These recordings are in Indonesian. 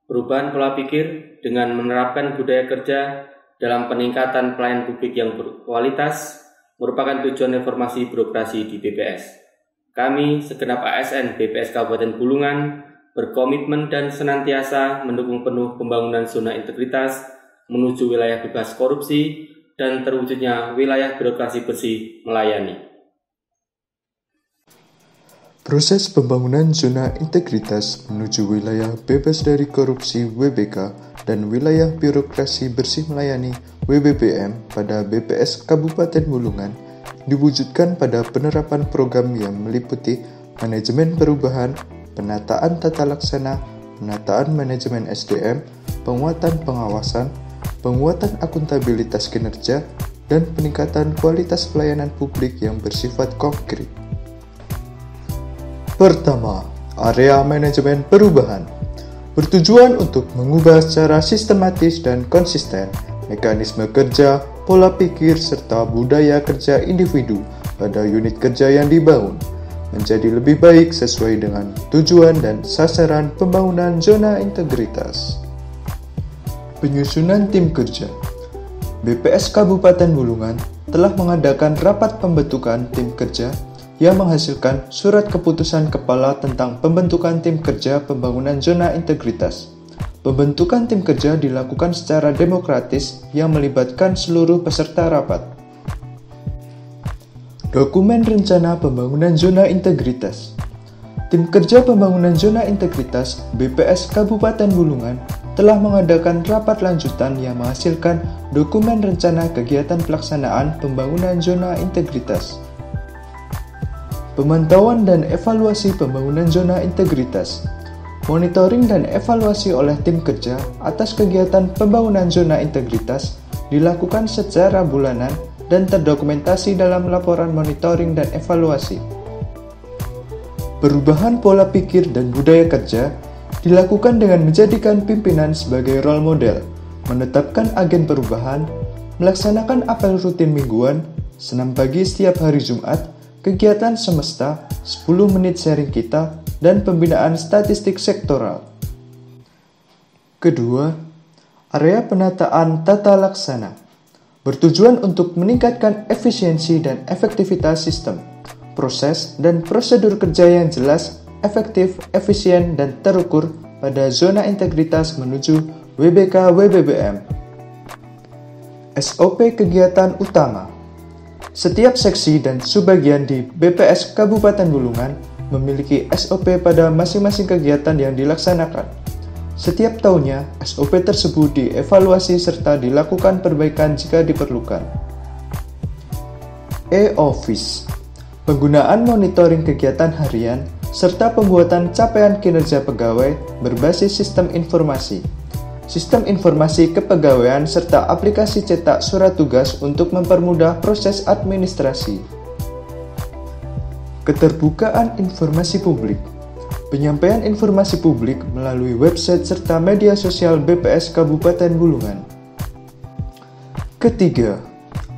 Perubahan pola pikir dengan menerapkan budaya kerja dalam peningkatan pelayanan publik yang berkualitas merupakan tujuan reformasi birokrasi di BPS. Kami, segenap ASN BPS Kabupaten Bulungan, berkomitmen dan senantiasa mendukung penuh pembangunan zona integritas menuju wilayah bebas korupsi dan terwujudnya wilayah birokrasi bersih melayani. Proses pembangunan zona integritas menuju wilayah bebas dari korupsi WBK dan wilayah birokrasi bersih melayani WBBM pada BPS Kabupaten Bulungan diwujudkan pada penerapan program yang meliputi manajemen perubahan, penataan tata laksana, penataan manajemen SDM, penguatan pengawasan, penguatan akuntabilitas kinerja, dan peningkatan kualitas pelayanan publik yang bersifat konkret. Pertama, area manajemen perubahan bertujuan untuk mengubah secara sistematis dan konsisten mekanisme kerja, pola pikir, serta budaya kerja individu pada unit kerja yang dibangun menjadi lebih baik sesuai dengan tujuan dan sasaran pembangunan zona integritas. Penyusunan tim kerja. BPS Kabupaten Bulungan telah mengadakan rapat pembentukan tim kerja yang menghasilkan surat keputusan kepala tentang pembentukan tim kerja pembangunan zona integritas. Pembentukan tim kerja dilakukan secara demokratis yang melibatkan seluruh peserta rapat. Dokumen rencana pembangunan zona integritas. Tim kerja pembangunan zona integritas BPS Kabupaten Bulungan telah mengadakan rapat lanjutan yang menghasilkan dokumen rencana kegiatan pelaksanaan pembangunan zona integritas. Pemantauan dan evaluasi pembangunan zona integritas. Monitoring dan evaluasi oleh tim kerja atas kegiatan pembangunan zona integritas dilakukan secara bulanan dan terdokumentasi dalam laporan monitoring dan evaluasi. Perubahan pola pikir dan budaya kerja dilakukan dengan menjadikan pimpinan sebagai role model, menetapkan agen perubahan, melaksanakan apel rutin mingguan, senam pagi setiap hari Jumat, kegiatan semesta, 10 menit sharing kita, dan pembinaan statistik sektoral. Kedua, area penataan tata laksana bertujuan untuk meningkatkan efisiensi dan efektivitas sistem, proses, dan prosedur kerja yang jelas, efektif, efisien, dan terukur pada zona integritas menuju WBK-WBBM. SOP kegiatan utama. Setiap seksi dan subbagian di BPS Kabupaten Bulungan memiliki SOP pada masing-masing kegiatan yang dilaksanakan. Setiap tahunnya, SOP tersebut dievaluasi serta dilakukan perbaikan jika diperlukan. E-Office. Penggunaan monitoring kegiatan harian serta pembuatan capaian kinerja pegawai berbasis sistem informasi kepegawaian serta aplikasi cetak surat tugas untuk mempermudah proses administrasi. Keterbukaan informasi publik. Penyampaian informasi publik melalui website serta media sosial BPS Kabupaten Bulungan. Ketiga,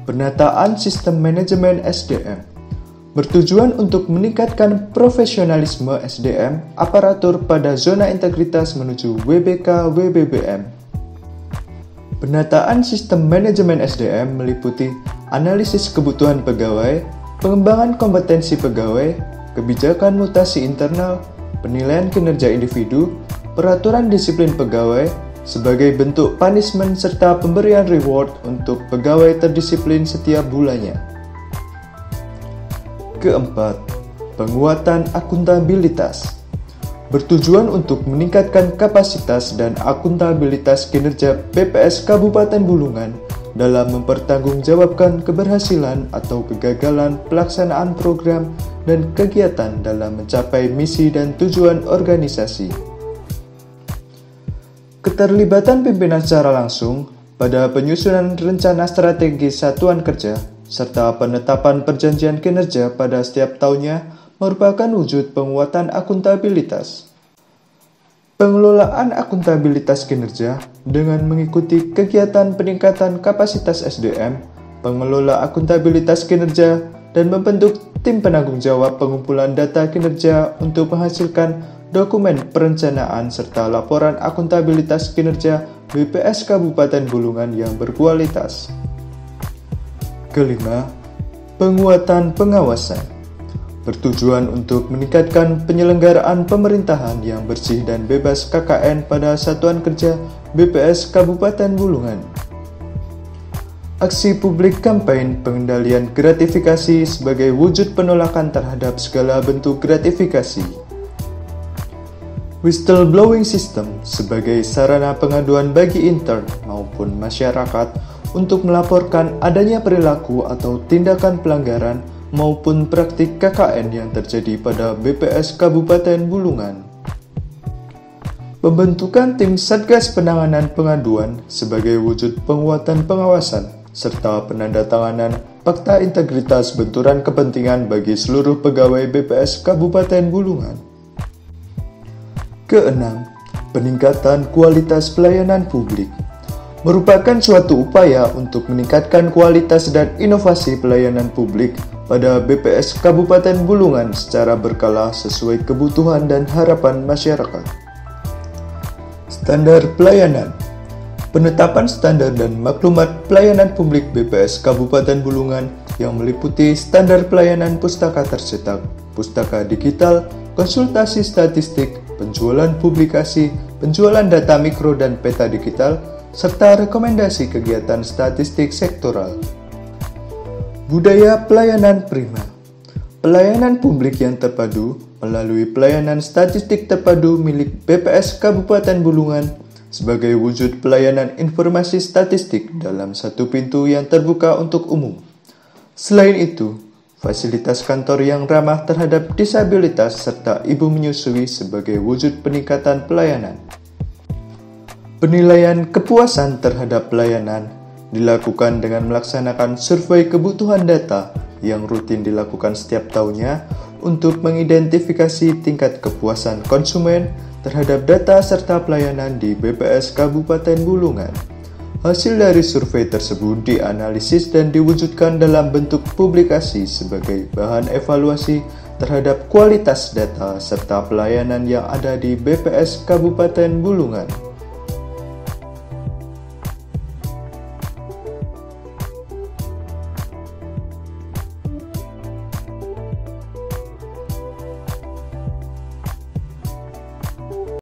penataan sistem manajemen SDM. Bertujuan untuk meningkatkan profesionalisme SDM aparatur pada zona integritas menuju WBK-WBBM. Penataan sistem manajemen SDM meliputi analisis kebutuhan pegawai, pengembangan kompetensi pegawai, kebijakan mutasi internal, penilaian kinerja individu, peraturan disiplin pegawai, sebagai bentuk punishment serta pemberian reward untuk pegawai terdisiplin setiap bulannya. Keempat, penguatan akuntabilitas. bertujuan untuk meningkatkan kapasitas dan akuntabilitas kinerja BPS Kabupaten Bulungan dalam mempertanggungjawabkan keberhasilan atau kegagalan pelaksanaan program dan kegiatan dalam mencapai misi dan tujuan organisasi. Keterlibatan pimpinan secara langsung pada penyusunan rencana strategi satuan kerja serta penetapan perjanjian kinerja pada setiap tahunnya merupakan wujud penguatan akuntabilitas. Pengelolaan akuntabilitas kinerja dengan mengikuti kegiatan peningkatan kapasitas SDM, pengelola akuntabilitas kinerja, dan membentuk tim penanggung jawab pengumpulan data kinerja untuk menghasilkan dokumen perencanaan serta laporan akuntabilitas kinerja BPS Kabupaten Bulungan yang berkualitas. Kelima, penguatan pengawasan. Bertujuan untuk meningkatkan penyelenggaraan pemerintahan yang bersih dan bebas KKN pada Satuan Kerja BPS Kabupaten Bulungan. Aksi publik kampanye pengendalian gratifikasi sebagai wujud penolakan terhadap segala bentuk gratifikasi. Whistleblowing system sebagai sarana pengaduan bagi intern maupun masyarakat untuk melaporkan adanya perilaku atau tindakan pelanggaran maupun praktik KKN yang terjadi pada BPS Kabupaten Bulungan. Pembentukan tim Satgas Penanganan Pengaduan sebagai wujud penguatan pengawasan serta penandatanganan Fakta Integritas Benturan Kepentingan bagi seluruh pegawai BPS Kabupaten Bulungan. Keenam, peningkatan kualitas pelayanan publik. Merupakan suatu upaya untuk meningkatkan kualitas dan inovasi pelayanan publik pada BPS Kabupaten Bulungan secara berkala sesuai kebutuhan dan harapan masyarakat. Standar pelayanan. Penetapan standar dan maklumat pelayanan publik BPS Kabupaten Bulungan yang meliputi standar pelayanan pustaka tercetak, pustaka digital, konsultasi statistik, penjualan publikasi, penjualan data mikro dan peta digital, serta rekomendasi kegiatan statistik sektoral. Budaya pelayanan prima. Pelayanan publik yang terpadu melalui pelayanan statistik terpadu milik BPS Kabupaten Bulungan sebagai wujud pelayanan informasi statistik dalam satu pintu yang terbuka untuk umum. Selain itu, fasilitas kantor yang ramah terhadap disabilitas serta ibu menyusui sebagai wujud peningkatan pelayanan. Penilaian kepuasan terhadap pelayanan dilakukan dengan melaksanakan survei kebutuhan data yang rutin dilakukan setiap tahunnya untuk mengidentifikasi tingkat kepuasan konsumen terhadap data serta pelayanan di BPS Kabupaten Bulungan. Hasil dari survei tersebut dianalisis dan diwujudkan dalam bentuk publikasi sebagai bahan evaluasi terhadap kualitas data serta pelayanan yang ada di BPS Kabupaten Bulungan.